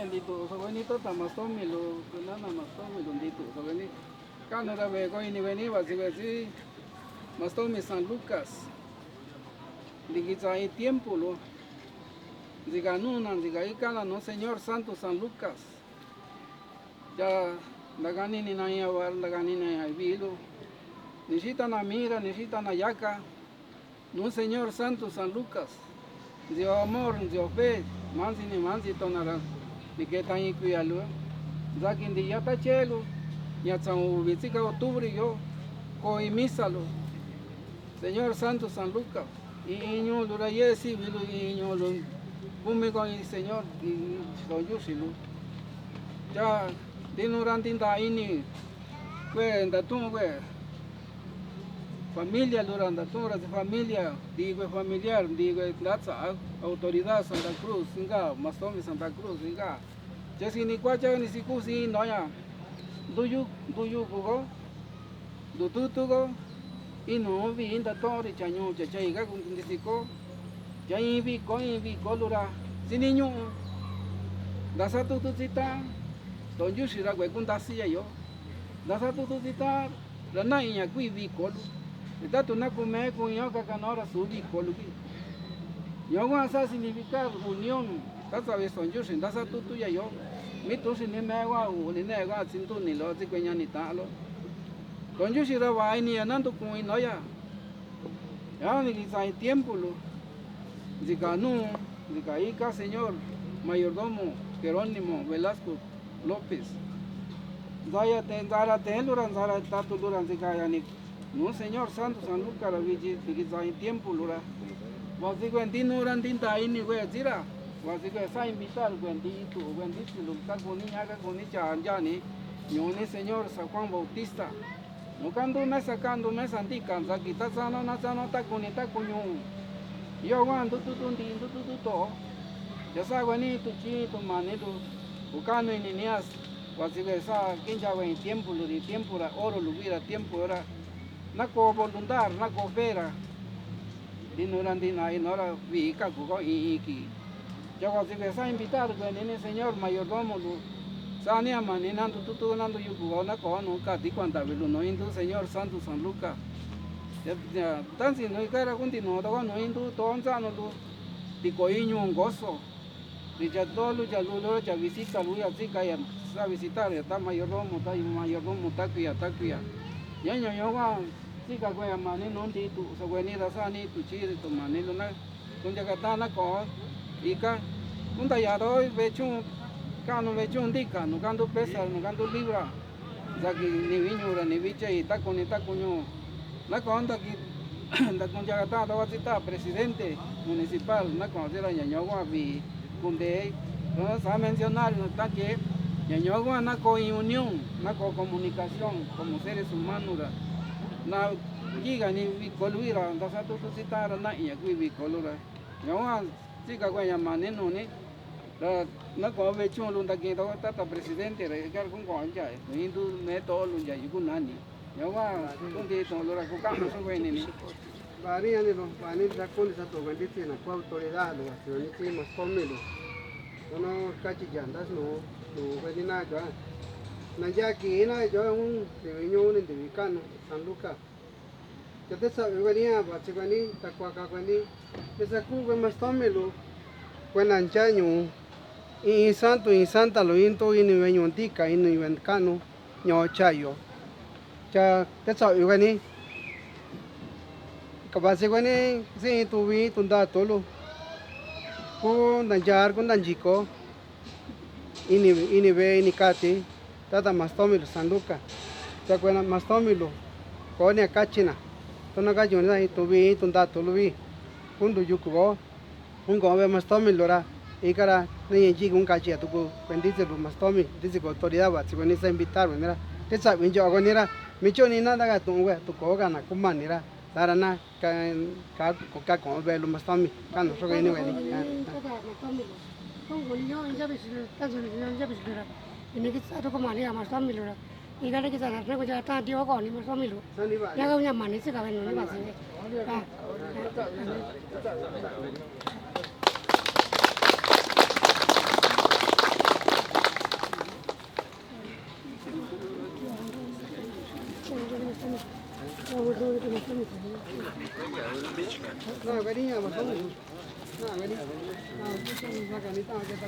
Dito sa ganito tamastomi lo kunana mastomi dito sa ganito Canada ve ko ini veni vasi mastomi San Lucas digita y tiempo lo diga diga ikala no Señor Santo San Lucas ya lagani ni na ya war lagani na ya vilo necesita na mira necesita na yaca no Señor Santo San Lucas Dios amor Dios fe mansi tonara ni que tan cuidarlo ya que día está chelo ya estamos visita octubre yo coi misalo Señor Santo San Lucas y yo lo rayesi vilo y yo lo come con el Señor y lo yo si lo ya tinuran tinta ini kue datung kue familia luran datung ras familia di kue familiar di kue datsa autoridad Santa Cruz singa mastomi Santa Cruz singa jadi ni kuaca ni siku si noya duyu kuko dututu ko ino vi inda tori chanyo chachai ka kun disiko jai vi ko lura sininyo dasa tutu cita tonju shira kue kun dasi yo dasa tutu cita rana inya kui vi kolu ita tuna kume kun yo kakanora subi kolu ki yo wa sa significar unión kasa ve tonju shin dasa tutu ya yo mi tu sin ni me wa u ni ne wa sin tu ni lo ti kwenya ni ta lo tonju shira wa ni anando kun no ya ni sai tiempo lo zikanu zikaika señor mayordomo Jerónimo Velasco López zaya ten luran zara tatu luran zikaya ni no señor santo San Lucas la viji zikizai tiempo lura waziko ndinuran tinta ini we zira waziko sa invitar wendi tu wendi lu kagoni nyaga goni chanjani nyoni señor San Juan Bautista no kando mesa ndika zakita sana na sana takuni takunyu yo wan tu to ya sa wani tu chi tu mani tu ukano ni nias waziko sa kinja wen tiempo lu di tiempo la oro lu vira tiempo ora nako voluntar nako vera dinuran dina inora vi ka ko iki ya waziko sa invitar ni señor mayordomo lu sani amani nandu tutu nandu yuku na ko no ka di kwanta velu no indu señor santo San Lucas ya tansi no ikara continúa to no indu to onza no lu di ko iñu ngoso di jadolu jalulo ja visita lu ya zika ya sa visitar ya ta mayordomo takuya ya yo wa zika ko amani no di tu so weni da sani tu chi tu mani lu na kun jaga ta na ko ika kun ta ya do ve chung kanu vechun dika no kandu pesa no kandu libra zaki ni viñura ni viche y takunyo na konda ki da kunja ta da wasita presidente municipal na konjera ñañogua vi kunde sa mencionar no ta que ñañogua na ko unión na ko comunicación como seres humanos na giga ni vi kolwira da sa tu cita na ya kui vi kolura ñawa sika ko yamane no ni na ko ve chung lunda ke do tata presidente re kar kun ko anja hindu me to lunja yuku nani yawa kun de to lora ko ka so ko ni bari ani no bani da kun sa to gandi na ko autoridad lo ni ti mas komelo no kachi jandas no ve na jo na ya ki na jo un de viño ni de vicano San Lucas yo te sabe venía ba se veni ta kwa ka veni esa ku ve mas komelo buena anchaño y santa lo into y ni veñontica y ni vencano ño chayo cha te sa yu ni ka ba se ni si tu vi tu da tolo ko nanjar ko nanjiko y ni ve ni kati tata mastomilo San Lucas cha buena mastomilo ko ni akachina to na ga yo ni tu vi tu da tolo vi kundu yuko un go ve mastomilo ra y cara ni llega un caché tu ko bendice lo mastomi dice ko autoridad va si con esa invitar mira te sabe yo hago nira mi choni nada ga tu we tu ko gana ko manira darana ka ko ve lo mastomi kan so ni we ni con yo ya ves ta so ya ves ni que sa to ko mani mastomi lo y gale que sa na ko ja ta dio ko ni mastomi lo ya ga nya mani se ka ve no ni ba se no venía más no venía no la canita que está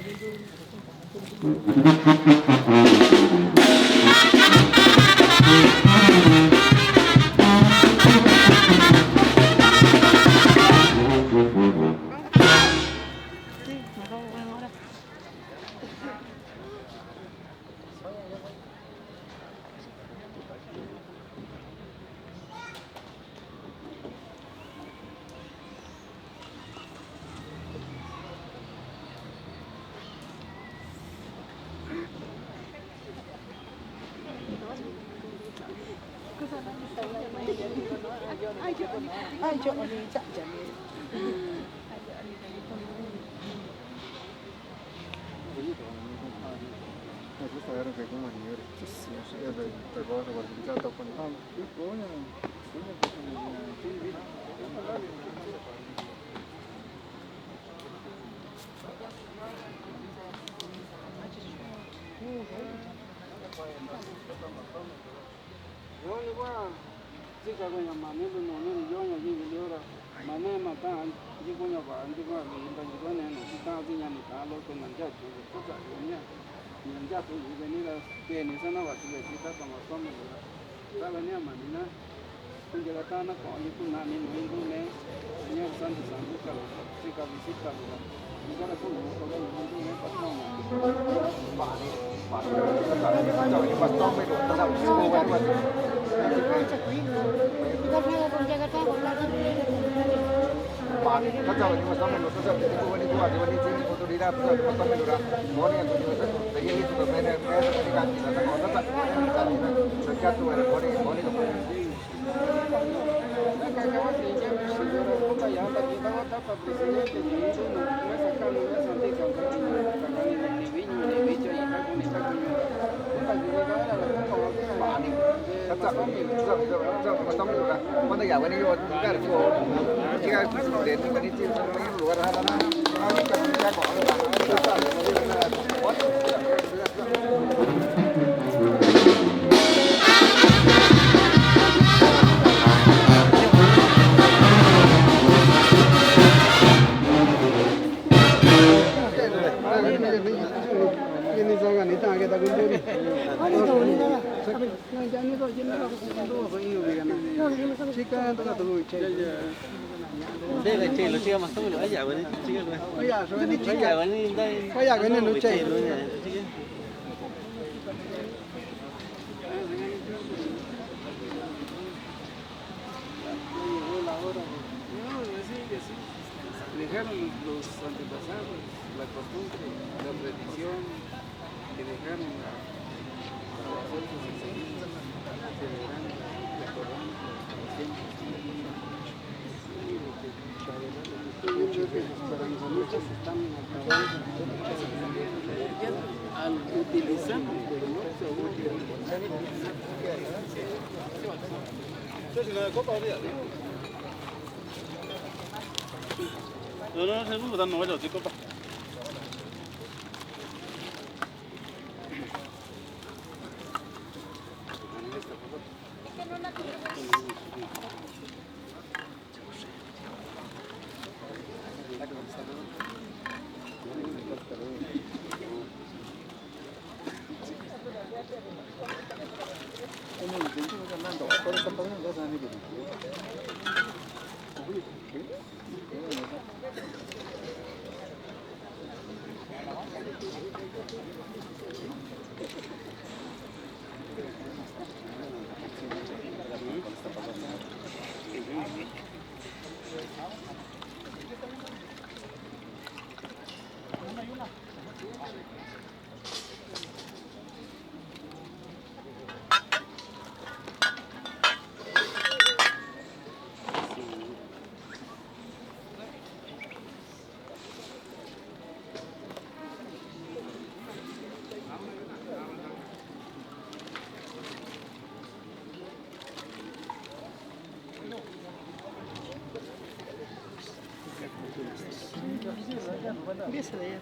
Ai cho anh chậm chậm. Yo qua chỉ có cái mà nên bên nó yo nhà gì cái điều đó mà nên mà ta chỉ có nhà bạn chỉ có người ta chỉ có nên là ta chỉ nhà người ta lo con nhân gia chủ có cả cái nhà nhân gia chủ cái này là cái này sao nó vậy thì ta còn có mình ta bên nhà mà nó cũng chỉ là ta nó có những cái nào nên mình cũng nên nhà sản xuất cả chỉ có visit cả rồi mình cái là cũng có cái mình cũng nên bắt đầu Quando ya when you got to you guys then when you luar sana ini kan dia ini sangat ni tak kita guna ni. Ini tahu ni dah. Nah, jangan tu jenis tu apa ini kan? Chicken tu kan tu cek. Đây là chơi là chơi mà không được giải vấn chơi luôn. Oh ya, so ini Chơi giải vấn đây. Kau ya kan ni cek. Luôn này. Dejaron los antepasados la costumbre, la tradición, que dejaron a los otros y seguimos celebrando, recordando siempre. Pero muchas están acabando al utilizar, pero no se utilizan. Nó thấy lúc người ta nói rồi chứ có bao. Biasa ya.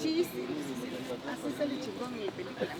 Sí, sí, así sale chingón mi película.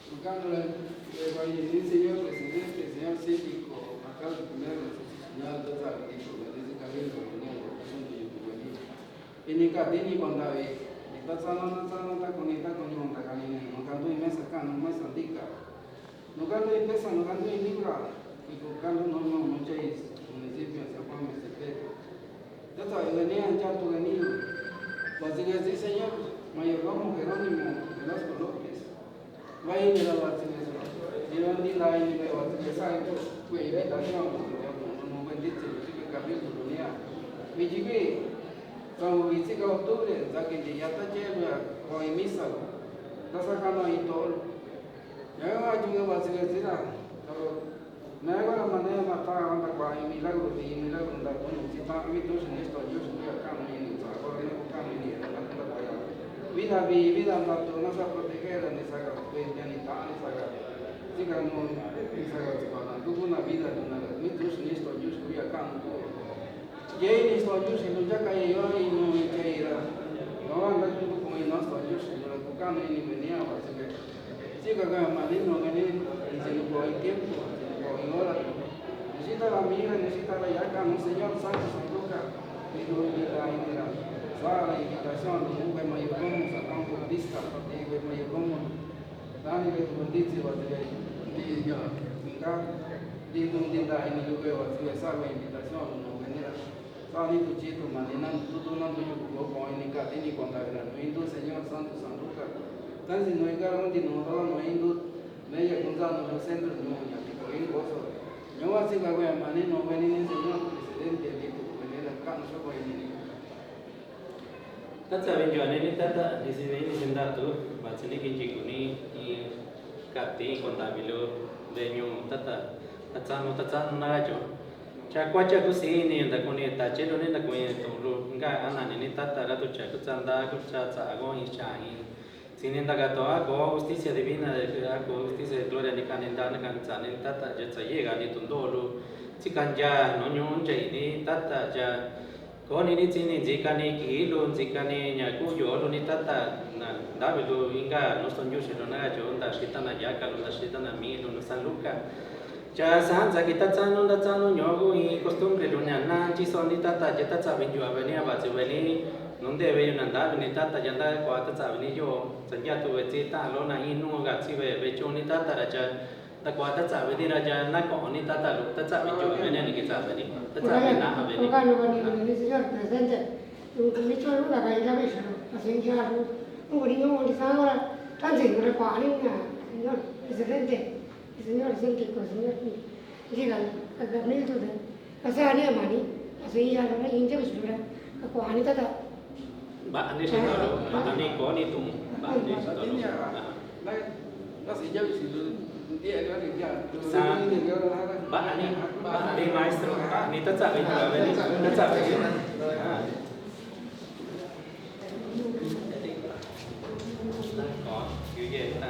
Buscándole el señor presidente, señor síndico, alcalde primero, señor de Zarquito, de ese cabildo, y ni catini con David, y está sanando con esta coñón, está canina, no canto y me sacan, no me sandica, no canto y pesa, no canto y libra, y buscando no muchos municipios, se Juan Mesepete. Ya sabes, venían ya tu venido, pues sí, señor, mayordomo Jerónimo Velasco López. Vaya ni la vacilación. Yo ni la ni la vacilación. Fue invitación. No bendito el capítulo ni a. Mi chiqui, como 25 de octubre, ya que ya está lleno con el misa, está sacando ahí todo. Ya va a llegar a vacilación. Me hago la manera de matar a la cual hay milagros y milagros de algunos. Si está mi Dios en esto, yo soy acá, no hay ni sabor, no hay ni vida vida mato no se proteger ni saca pues ni tal ni saca diga no ni saca para tuvo una vida de una mi Dios ni esto yo soy acá no ya ni esto yo si no ya cae yo y no me caerá no anda tú como no esto yo si no lo tocan ni venía así que sí que acá marino gané y se lo por el tiempo por hora necesita la mira necesita la yaca no señor santo santuca y no vida y la invitación de un buen mayordomo, sacamos por vista, de un mayordomo, Dani que tu bendice, de ya, de un día en el lugar, de esa invitación, no venera, Sani tu chito, manena, tú no yo con el catini con la gran, no hindu, Señor Santo San Lucas, tan si no hay carón, no hindu, media cruzando los centros, no, ya te cogen cosas. Yo voy a decir que voy a maneno, venir, Señor Presidente, de tu venera, acá no se puede venir. Tata benjuane ni tata di sini ni sendatu, macam ni kinci kuni i kati konta bilo denyu tata tata narajo. Cakwa caku sini ndak kuni tace lo ni ndak kuni tulu enggak anak ini tata ratu caku canda aku caca aku isyahi. Sini ndak kata aku justicia divina aku justicia gloria di kanenda kan canin tata jaca ye gani tundolu. Cikanja nonyon cai ini tata ja có những cái này chỉ cần kỹ luôn chỉ cần nhà cũ chỗ luôn đi tata đã bị luôn inga nó son juice nó na chỗ ta sĩ ta na giá cả luôn ta sĩ ta na mi luôn san luca cha san za kita chano da chano nyogo i costumbre luôn na chỉ son đi tata chỉ tata bên chỗ bên này bà chỉ bên này nông đề về nông đá bên này tata chẳng đã qua tata bên này chỗ sản gia tu về chỉ ta lo na inu gạt chỉ về chỗ này tata là cha ta qua tata bên này raja na có này tata luôn tata bên chỗ bên này kita bên này tata bên na bên này el señor presidente, un dicho de una calle de eso, así que un niño que está ahora tan seguro para señor presidente, señor síndico, señor, diga, el gabinete de, así haría mani, así ya la hincha besura, que cuando está bạn đi xin lỗi bạn đi có đi tung bạn đi xin lỗi nó sẽ giao sự địa nó thì sa bạn đi maestro bạn đi tất cả bên ngoài bên tất cả bên có kiểu gì ta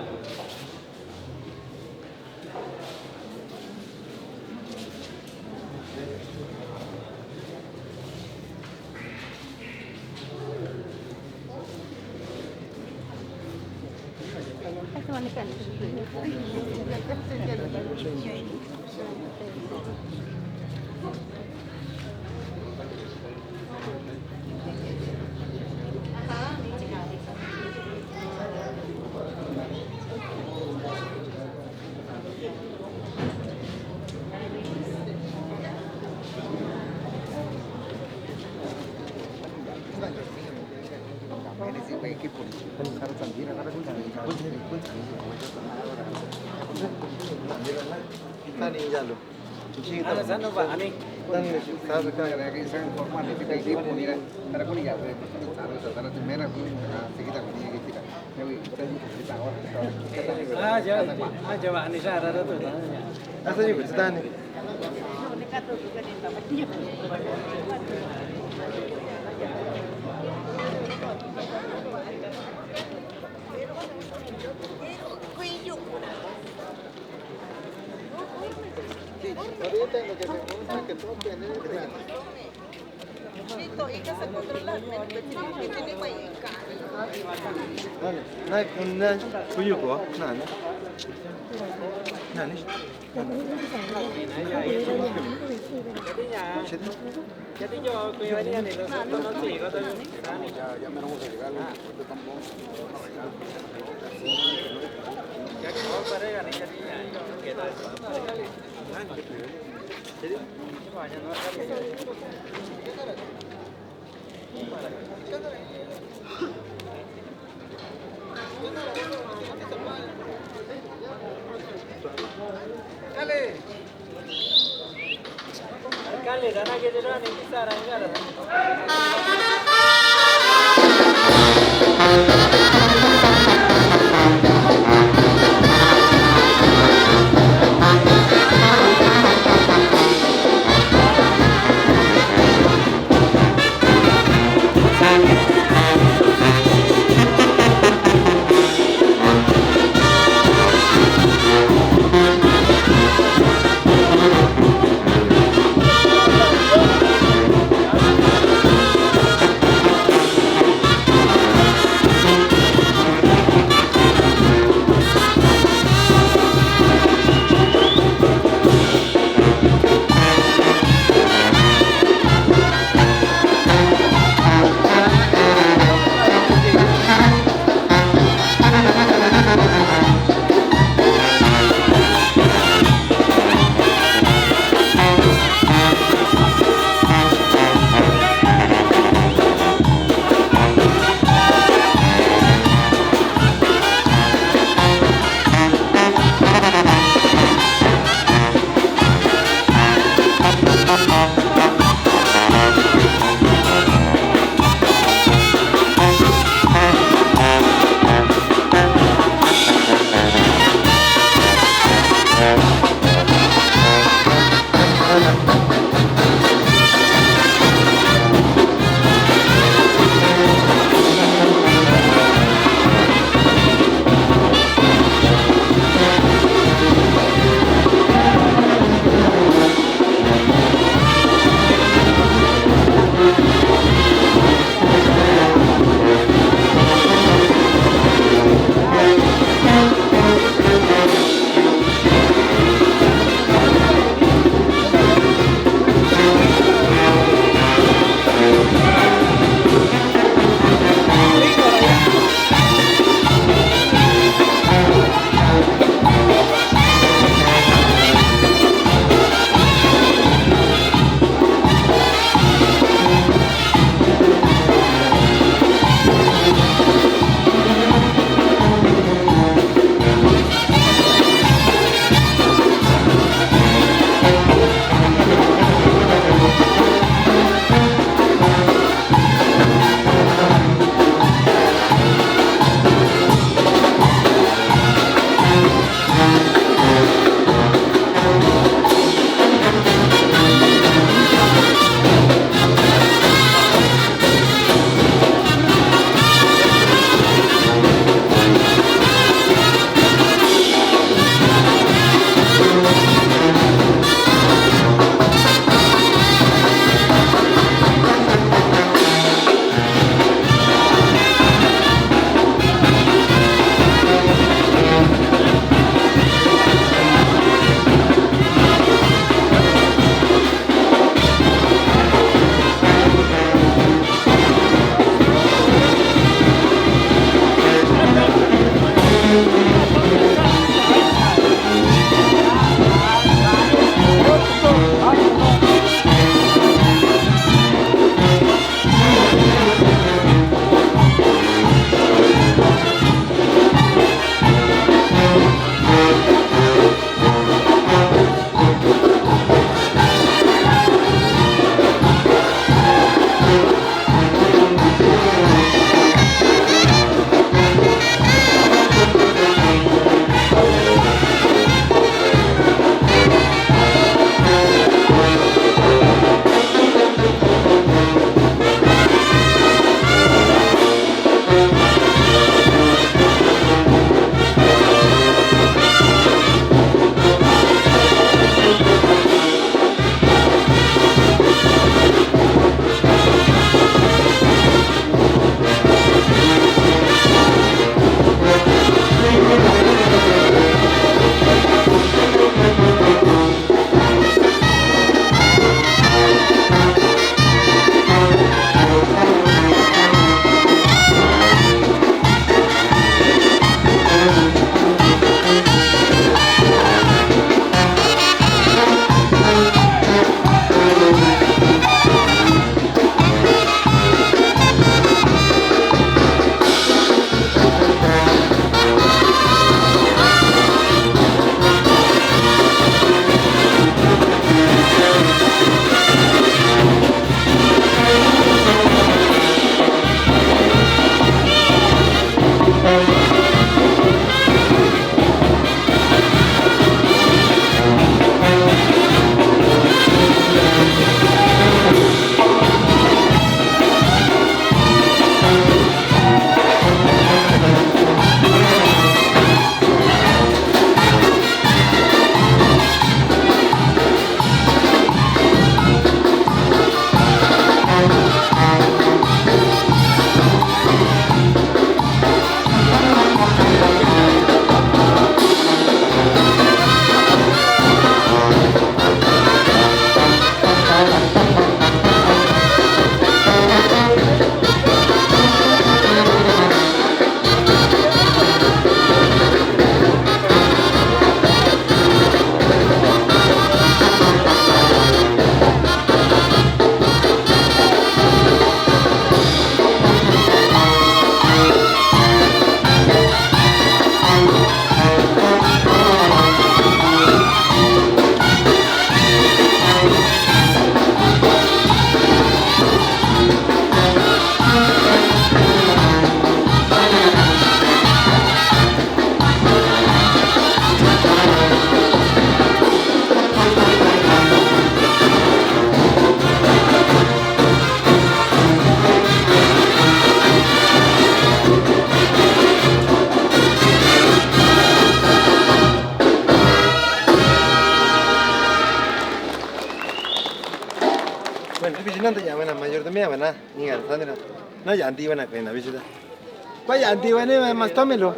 Kita ni jalo. Ada sana Pak Ani. Kita sekarang lagi sangat formal. Kita ini pun ni kan. Karena pun ya, kita taruh tu merah pun. Kita ni kita. ya bạn đi ra đó rồi đó. Asa juga sedang ni. Nah, kuyu ko, nah. Nah, ni. Jadi yo kuyu ini nih, lo sih kata ini. Ya kalau pada yang ini jadinya, kita jadi banyak Kali dana kita dana ini sarang vicinante ya buena mayor de mía buena ni al sandra no ya antigua na pena visita vaya antigua ni más tómelo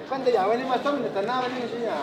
cuando ya buena más tómelo tan nada ni si ya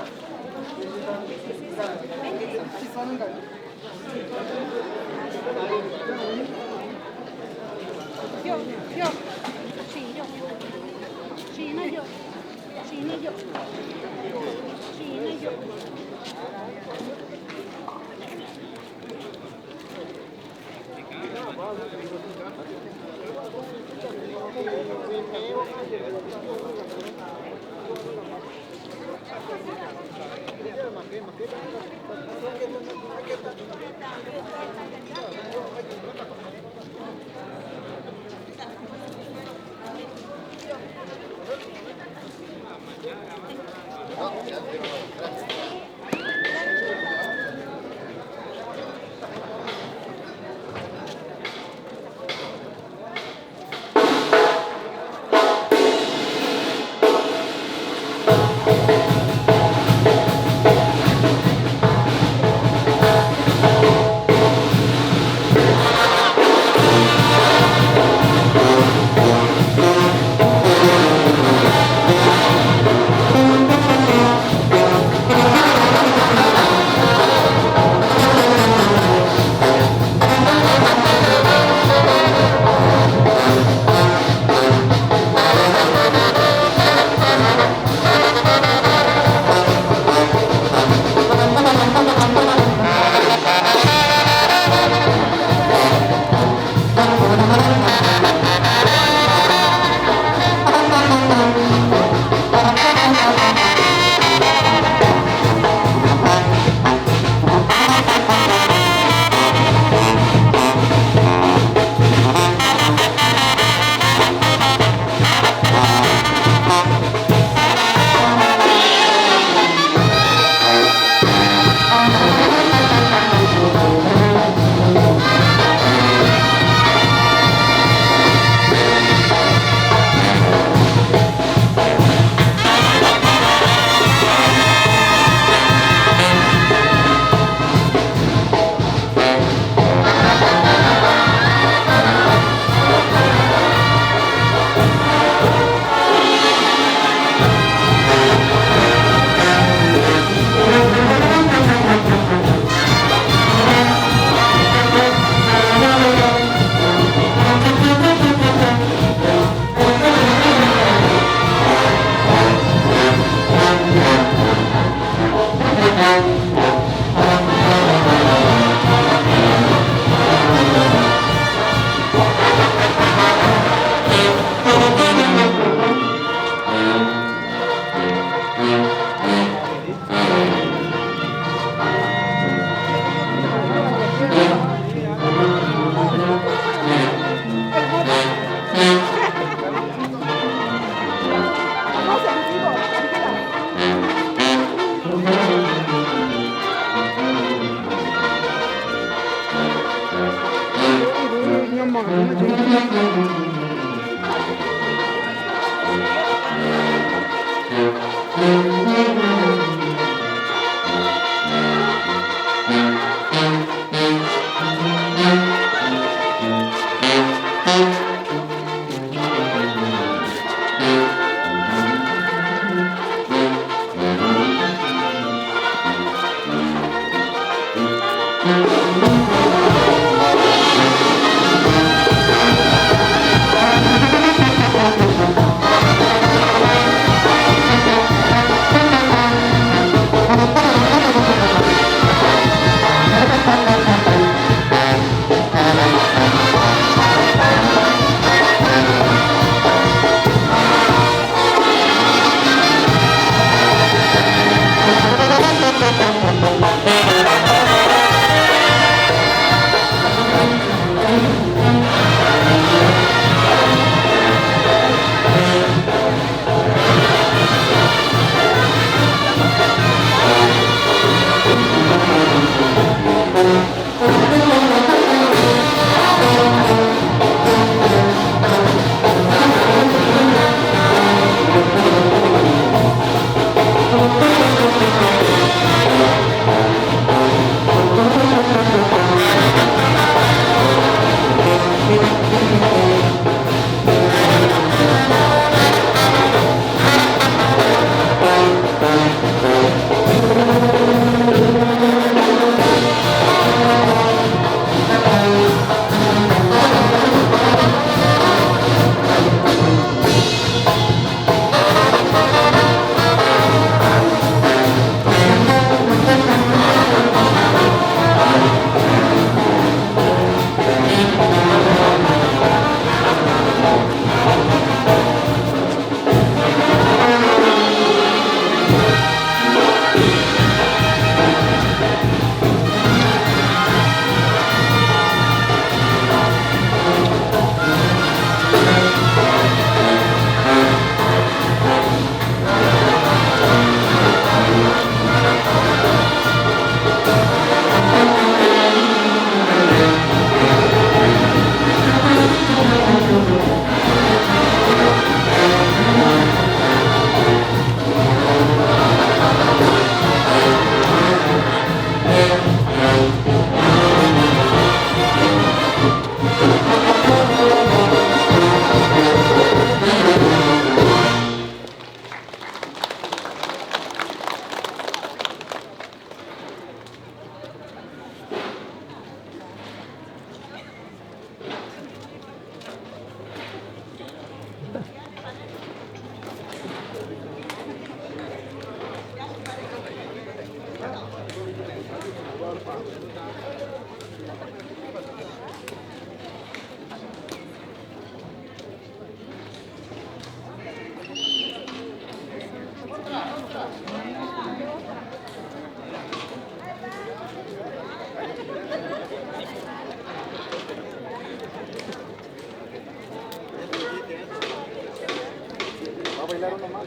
Gracias.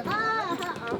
Ah,